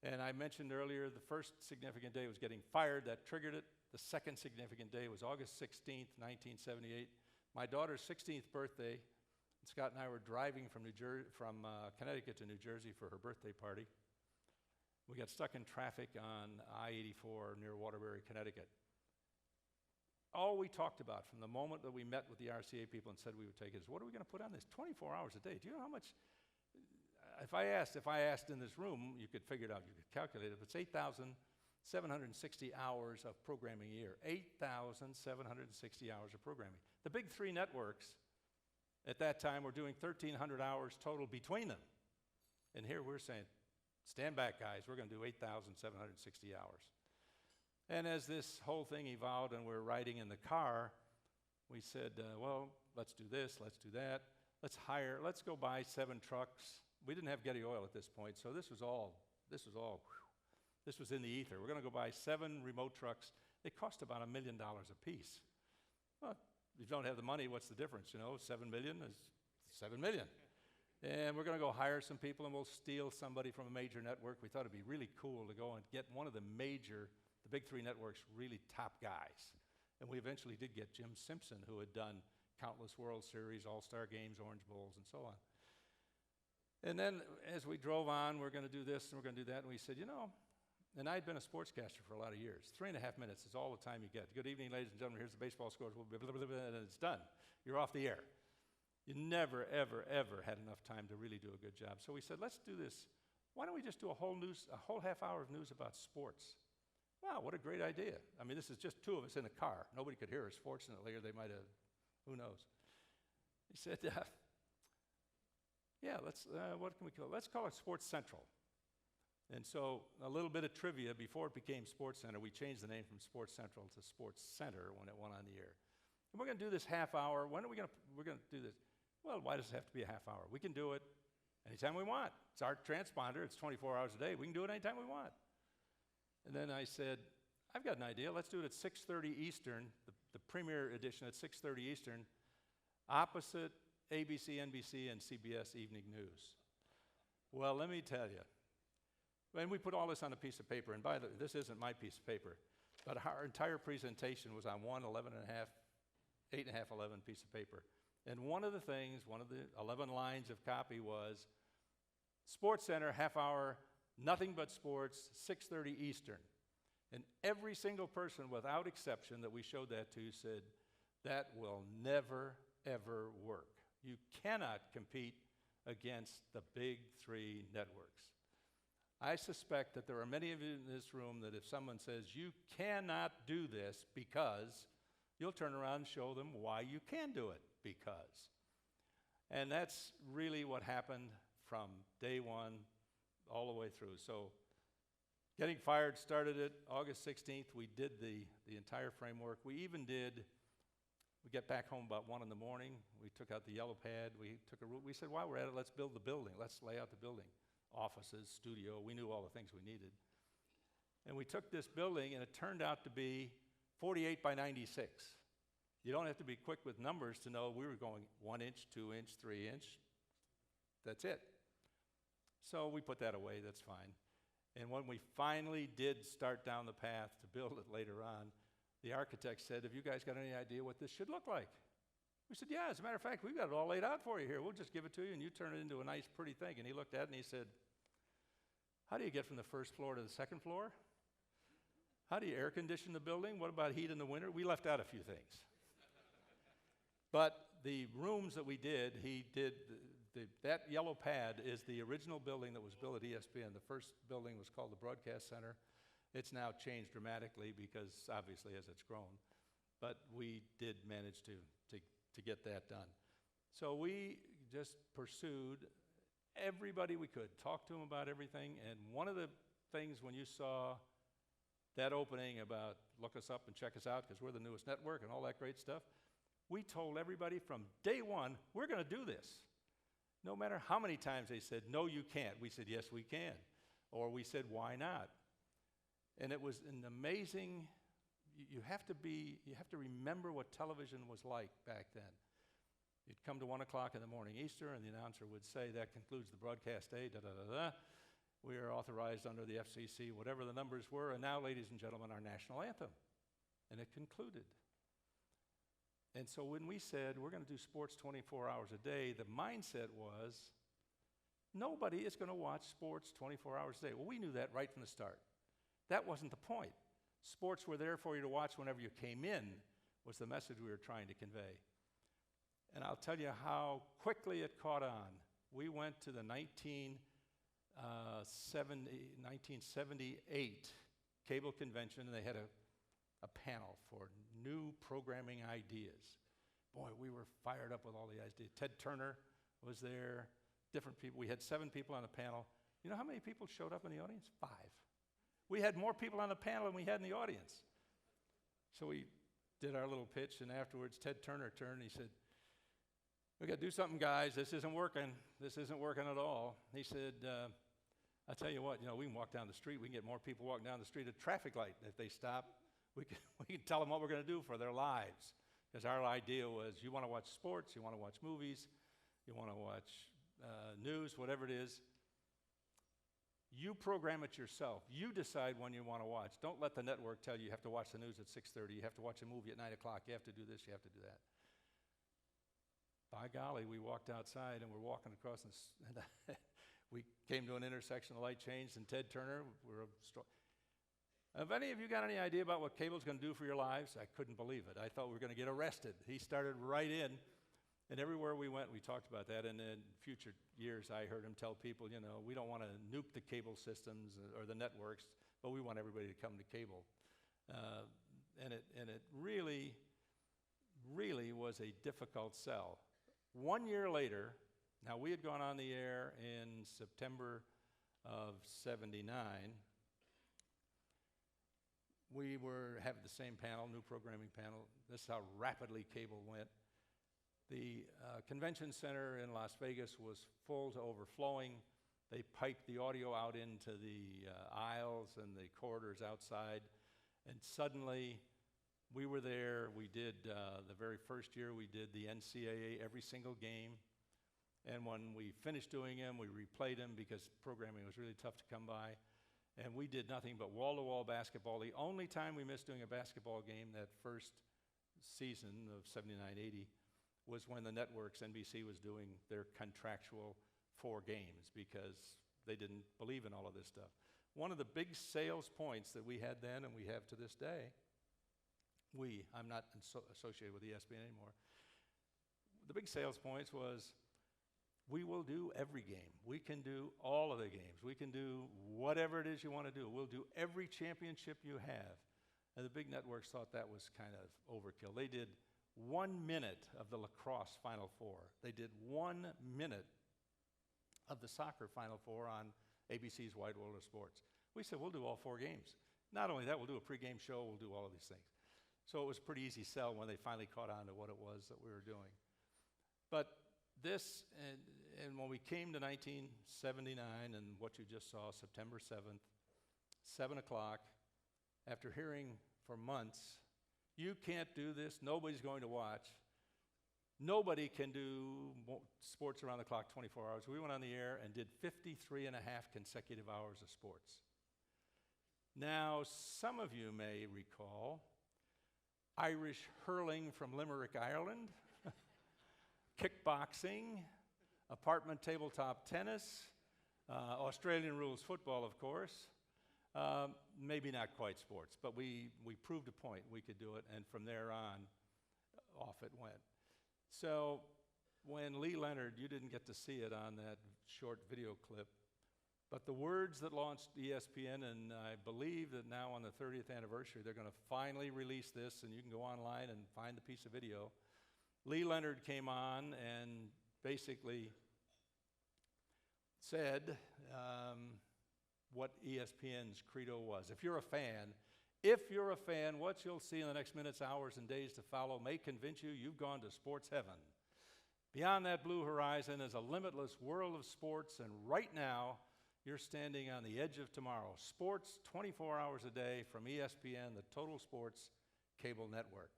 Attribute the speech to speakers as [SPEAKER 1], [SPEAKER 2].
[SPEAKER 1] And I mentioned earlier the first significant day was getting fired. That triggered it. The second significant day was August 16th, 1978. My daughter's 16th birthday. Scott and I were driving from Connecticut to New Jersey for her birthday party. We got stuck in traffic on I-84 near Waterbury, Connecticut. All we talked about from the moment that we met with the RCA people and said we would take it is, what are we going to put on this 24 hours a day? Do you know how much? If I asked in this room, you could figure it out, you could calculate it. It's 8,760 hours of programming a year. 8,760 hours of programming. The big three networks at that time were doing 1,300 hours total between them. And here we're saying, stand back, guys, we're going to do 8,760 hours. And as this whole thing evolved and we're riding in the car, we said, well, let's do this, let's do that. Let's go buy 7 trucks. We didn't have Getty Oil at this point, so this was in the ether. We're going to go buy 7 remote trucks. They cost about $1 million a piece. Well, if you don't have the money, what's the difference? You know, 7 million is 7 million. And we're going to go hire some people and we'll steal somebody from a major network. We thought it'd be really cool to go and get one of the big three networks, really top guys. And we eventually did get Jim Simpson, who had done countless World Series, All-Star games, Orange Bowls, and so on. And then as we drove on, we're going to do this and we're going to do that. And we said, you know, and I'd been a sportscaster for a lot of years. 3.5 minutes is all the time you get. Good evening, ladies and gentlemen. Here's the baseball scores. Blah, blah, blah, blah, and it's done. You're off the air. You never, ever, ever had enough time to really do a good job. So we said, let's do this. Why don't we just do a whole half hour of news about sports? Wow, what a great idea. I mean, this is just 2 of us in a car. Nobody could hear us, fortunately, or they might have, who knows. He said, yeah, what can we call it? Let's call it Sports Central. And so a little bit of trivia, before it became Sports Center, we changed the name from Sports Central to Sports Center when it went on the air. And we're going to do this half hour. When are we're going to do this? Well, why does it have to be a half hour? We can do it anytime we want. It's our transponder. It's 24 hours a day. We can do it anytime we want. And then I said, I've got an idea. Let's do it at 6:30 Eastern, the premiere edition at 6:30 Eastern, opposite ABC, NBC, and CBS Evening News. Well, let me tell you. And we put all this on a piece of paper. And by the way, this isn't my piece of paper, but our entire presentation was on one 8.5, 11 piece of paper. And one of the 11 lines of copy was Sports Center, half hour, nothing but sports, 6:30 Eastern. And every single person, without exception, that we showed that to said, that will never, ever work. You cannot compete against the big three networks. I suspect that there are many of you in this room that if someone says, you cannot do this because, you'll turn around and show them why you can do it, because. And that's really what happened from day one all the way through. So getting fired started it August 16th. We did the entire framework. We get back home about 1 in the morning. We took out the yellow pad. We said, while we're at it, let's build the building. Let's lay out the building. Offices, studio, we knew all the things we needed. And we took this building, and it turned out to be 48 by 96. You don't have to be quick with numbers to know we were going 1 inch, 2 inch, 3 inch. That's it. So we put that away, that's fine. And when we finally did start down the path to build it later on, the architect said, have you guys got any idea what this should look like? We said, yeah, as a matter of fact, we've got it all laid out for you here. We'll just give it to you, and you turn it into a nice, pretty thing. And he looked at it, and he said, how do you get from the first floor to the second floor? How do you air condition the building? What about heat in the winter? We left out a few things. But the rooms that we did, that yellow pad is the original building that was built at ESPN. The first building was called the Broadcast Center. It's now changed dramatically because, obviously, as it's grown. But we did manage to get that done. So we just pursued everybody we could, talked to them about everything. And one of the things when you saw that opening about look us up and check us out because we're the newest network and all that great stuff, we told everybody from day one, we're going to do this. No matter how many times they said, no, you can't. We said, yes, we can. Or we said, why not? And it was an amazing, you have to remember what television was like back then. You'd come to 1 o'clock in the morning Eastern, and the announcer would say, that concludes the broadcast day, da-da-da-da. We are authorized under the FCC, whatever the numbers were, and now, ladies and gentlemen, our national anthem. And it concluded. And so when we said we're going to do sports 24 hours a day, the mindset was nobody is going to watch sports 24 hours a day. Well, we knew that right from the start. That wasn't the point. Sports were there for you to watch whenever you came in was the message we were trying to convey. And I'll tell you how quickly it caught on. We went to the 1978 cable convention, and they had a panel for new programming ideas. Boy, we were fired up with all the ideas. Ted Turner was there, different people. We had 7 people on the panel. You know how many people showed up in the audience? 5. We had more people on the panel than we had in the audience. So we did our little pitch, and afterwards Ted Turner turned and he said, "We got to do something, guys. This isn't working. This isn't working at all." He said, "I'll tell you what, we can walk down the street. We can get more people walking down the street at a traffic light. If they stop, we can tell them what we're going to do for their lives." Because our idea was, you want to watch sports, you want to watch movies, you want to watch news, whatever it is. You program it yourself. You decide when you want to watch. Don't let the network tell you you have to watch the news at 6:30, you have to watch a movie at 9 o'clock, you have to do this, you have to do that. By golly, we walked outside and we're walking across, and we came to an intersection, the light changed, and Ted Turner, have any of you got any idea about what cable's going to do for your lives? I couldn't believe it. I thought we were going to get arrested. He started right in, and everywhere we went, we talked about that. And in future years, I heard him tell people, we don't want to nuke the cable systems or the networks, but we want everybody to come to cable. And it really, really was a difficult sell. 1 year later, now we had gone on the air in September of '79. We were having the same panel, new programming panel. This is how rapidly cable went. The convention center in Las Vegas was full to overflowing. They piped the audio out into the aisles and the corridors outside. And suddenly, we were there. We did, the very first year, we did the NCAA every single game. And when we finished doing them, we replayed them because programming was really tough to come by. And we did nothing but wall-to-wall basketball. The only time we missed doing a basketball game that first season of '79-'80 was when the networks, NBC, was doing their contractual 4 games because they didn't believe in all of this stuff. One of the big sales points that we had then and we have to this day, I'm not associated with ESPN anymore. The big sales points was, we will do every game. We can do all of the games. We can do whatever it is you want to do. We'll do every championship you have. And the big networks thought that was kind of overkill. They did 1 minute of the lacrosse Final Four. They did 1 minute of the soccer Final Four on ABC's Wide World of Sports. We said, we'll do all 4 games. Not only that, we'll do a pregame show, we'll do all of these things. So it was a pretty easy sell when they finally caught on to what it was that we were doing. But this, and when we came to 1979 and what you just saw, September 7th, 7 o'clock, after hearing for months, you can't do this, nobody's going to watch, nobody can do sports around the clock 24 hours. We went on the air and did 53 and a half consecutive hours of sports. Now, some of you may recall Irish hurling from Limerick, Ireland, kickboxing, apartment tabletop tennis, Australian rules football, of course. Maybe not quite sports, but we proved a point we could do it, and from there on, off it went. So when Lee Leonard, you didn't get to see it on that short video clip, but the words that launched ESPN, and I believe that now on the 30th anniversary, they're going to finally release this, and you can go online and find the piece of video. Lee Leonard came on and basically said what ESPN's credo was. If you're a fan, what you'll see in the next minutes, hours, and days to follow may convince you you've gone to sports heaven. Beyond that blue horizon is a limitless world of sports, and right now, you're standing on the edge of tomorrow. Sports 24 hours a day from ESPN, the Total Sports Cable Network.